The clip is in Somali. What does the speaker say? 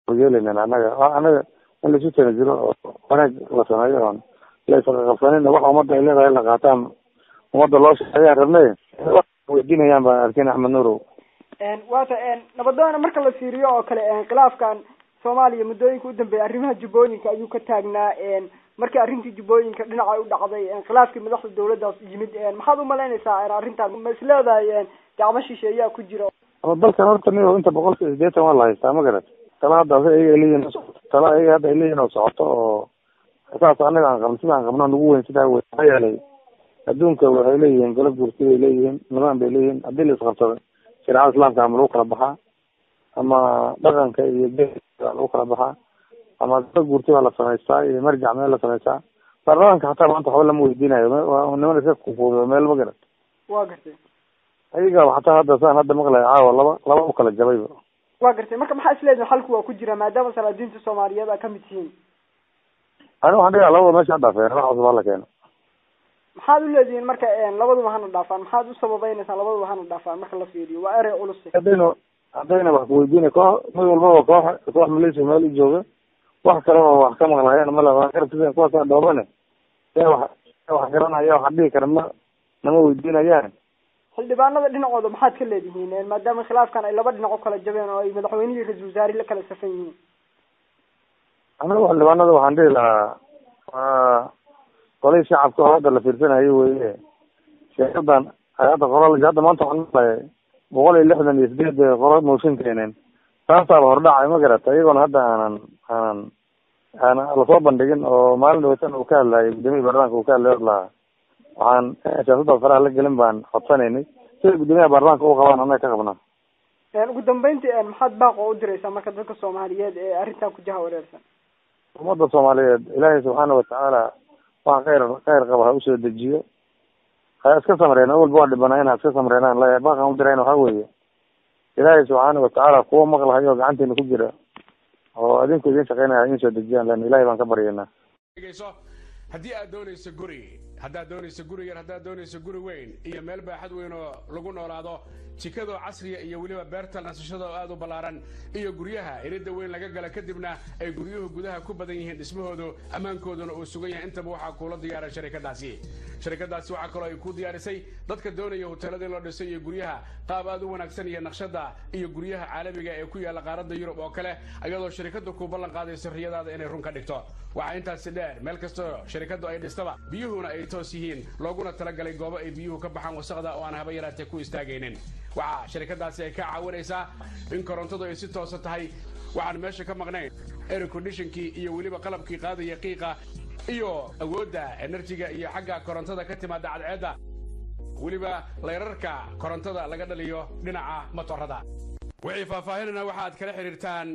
ويلنا أنا اللي شفت نزله أنا وصنايعهم ليس غفلانين وقع مدة إلى غير لقاتهم ومدة الله شيء ربنا ودينا يا أركين أحمد نورو waata nabadoona marka la fiiriyo oo kale khilaafkan Soomaaliya muddooyinka u dambeeyay arrimaha Jubbooyinka ayuu ka taagnaa markii arrintii Jubbooyinka dhinaca u dhacday khilaafkii madaxda dawladda yimid maxaad u malaynaysaa arrintan ma isleedahay gacmo shisheeyaa ku jira dalkan horta niyo inta 180 waa la haystaa ma garat tala hadda ay leeyihiin tala ay hadda ay leeyihiin oo socoto oo asaas anaga aan qabno nagu weyn sida way yeelay adduunka waxay leeyihiin galab gurti ay leeyihiin niman bay leeyihiin haddii la isqabsado شرع الإسلام كان ملوك ربها أما دغن كي ملوك ربها أما تقولتي ولا سميسا مرجع ما ولا سميسا فرّان كحتى ما أنت حول موجودين ونمر سكوا فوق ما المجرد واقرتي أيها حتى هذا سان هذا مغلى والله لا وكل الجبيب واقرتي ما كم حاس لازم حلقوا وكجرا ما دام صار دين الصومالية بقى كم تين أنا عندي الله ما شاء الله فين راح أصبر لك أنا maxaad u leedihiin marka labadu waxaan dhaafaan maxaad u sababaynaysaa labadu waxaan dhaafaan marka la fiiriyo waa erey culus hadayna wax weydiina mid walba koox Malaysia meel jooga wax kale oo wax ka maqlaayeen ma laha kartisan kuwaas dhoobane wax garanaya wax dhigi kara nama weydiinayaan xildhibaanada dhinacooda maxaad ka leedihiin maadaama khilaafkan ay laba dhinac kala jabeen oo ay madaxweynihii ra'iisul wasaare la kala safan yihiin anaga xildhibaanada waxaan dhihi lahaa قولي شعب كهذا اللي في السنة هي شهادة هذا قرار الجهاد ما أنت عندنا بقول اللي إحنا نسبيد قرار موسم كينين فأنت الورداء ما قرأت أيضا هذا أنا الصوب بندقين وما له وتن وكالة يقدمي برنامج وكالة يطلع عن شهادة الفرع اللي جلهم بان حطانيني شيء قدمي برنامج وقوان أنا كقبنا قدام بنتي محد باقو أدرس أما كذلك الصوماليات أريتها كجها ورثا ومضى الصوماليات إلهي سبحانه وتعالى وخير قبها وسود الدجية اسك سمرين اول بعد بناينا اسك سمرين لا باقي هم درين waxa weeye ilaahay subhanahu wa ta'ala kuwa maqlahayo gacanteena ku jira oo adinku idin shaqeynaya in soo dejiyaan lan ilaahay baan ka baryeena hadii aad doonayso guri yar hadda doonayso guri weyn iyo meel baaxad weyn oo lagu noolaado jikado casriya iyo waliba beerta nasashada aad u balaaran iyo guryaha irida weyn laga gala kadibna ay guryuhu gudaha ku badan yihiin dhismahoodu amaankooduna uu sugan yahay intaba waxa kula diyaaray shirkadaasi waxa kale ay ku diyaarisay dadka doonaya hoteelada loo dhisay iyo guryaha qaab aad u wanaagsan iyo naqshada iyo guryaha caalamiga ee ku yaala qaaradda Yurub oo kale ayadoo shirkadu ku ballan qaadayso riyadaada inay run ka dhigto waxa intaas dheer meel kasto shirkadu ay dhistaba biyuhuna ay toos yihiin looguna talagalay goobo ay biyuhu ka baxaan wasaqda oo aan haba yaraatee ku istaagaynin waxa shirkadaasi ay ka caawinaysaa in korontadu ay si toos tahay waxaan meesha ka maqnayn air conditionkii iyo waliba qalabkii qaadaya qiiqa iyo awoodda energy-ga iyo xagga korontada ka timaada cadceedda waliba leerarka korontada laga dhaliyo dhinaca motorada wixii faahfaahinana waxaad kala xiriirtaan